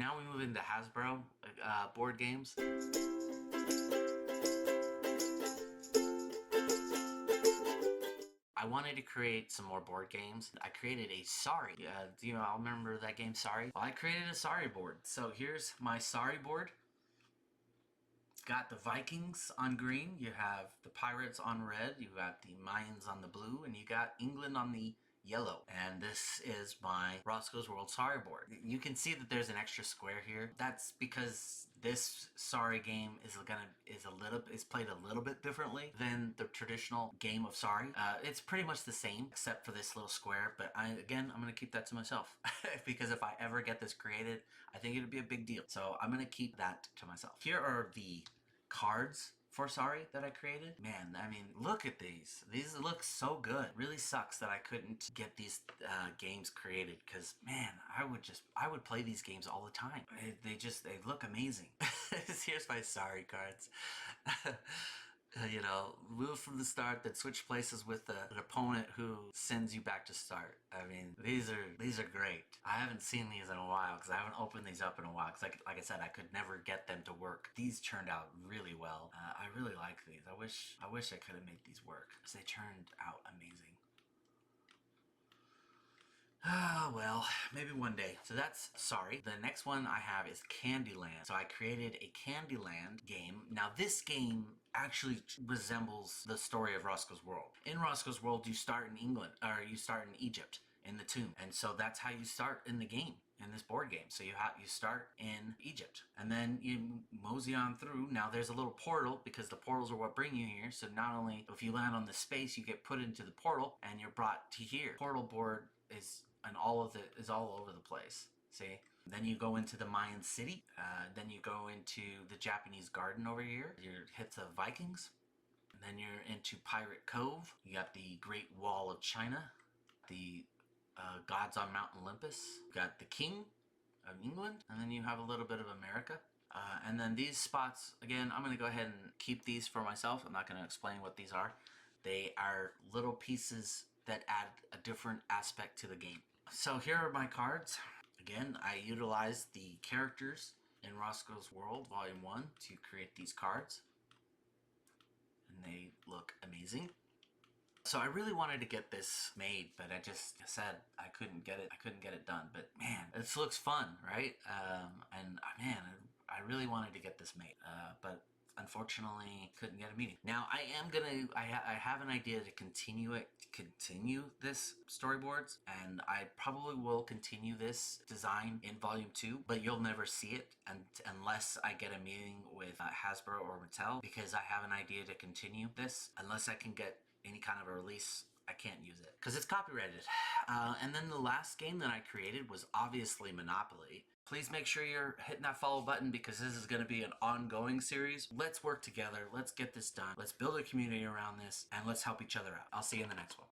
Now we move into Hasbro board games. I wanted to create some more board games. I created a Sorry. Do you all remember that game, Sorry? Well, I created a Sorry board. So here's my Sorry board. It's got the Vikings on green, you have the Pirates on red, you got the Mayans on the blue, and you got England on the yellow. And this is my Roscoe's World Sorry board. You can see that there's an extra square here. That's because this Sorry game is played a little bit differently than the traditional game of Sorry. It's pretty much the same except for this little square, but I'm gonna keep that to myself because if I ever get this created, I think it'd be a big deal. So I'm gonna keep that to myself. Here are the cards for Sorry that I created. Man, I mean, look at these. These look so good. Really sucks that I couldn't get these games created because, man, I would play these games all the time. They look amazing. Here's my Sorry cards. You know, move from the start, then switch places with an opponent who sends you back to start. I mean, these are great. I haven't seen these in a while because I haven't opened these up in a while because like I said, I could never get them to work. These turned out really well. I really like these. I wish I could have made these work because they turned out amazing. Ah, well, maybe one day. So that's Sorry. The next one I have is Candyland. So I created a Candyland game. Now this game actually resembles the story of Roscoe's World. In Roscoe's World, you start in England, or you start in Egypt, in the tomb. And so that's how you start in the game, in this board game. So you start in Egypt, and then you mosey on through. Now there's a little portal because the portals are what bring you here. So not only if you land on the space, you get put into the portal and you're brought to here. Portal board is all over the place. See? Then you go into the Mayan city. Then you go into the Japanese garden over here. You hit the Vikings. And then you're into Pirate Cove. You got the Great Wall of China. The gods on Mount Olympus. You got the King of England. And then you have a little bit of America. And then these spots, again, I'm going to go ahead and keep these for myself. I'm not going to explain what these are. They are little pieces that add a different aspect to the game. So here are my cards. Again, I utilized the characters in Roscoe's World Volume 1 to create these cards. And they look amazing. So I really wanted to get this made, but I just said I couldn't get it done. But man, this looks fun, right? And man, I really wanted to get this made, but unfortunately couldn't get a meeting. Now I have an idea to continue this storyboards, and I probably will continue this design in volume 2, but you'll never see it unless I get a meeting with Hasbro or Mattel, because I have an idea to continue this. Unless I can get any kind of a release, I can't use it because it's copyrighted. And then the last game that I created was obviously Monopoly. Please make sure you're hitting that follow button because this is going to be an ongoing series. Let's work together. Let's get this done. Let's build a community around this, and let's help each other out. I'll see you in the next one.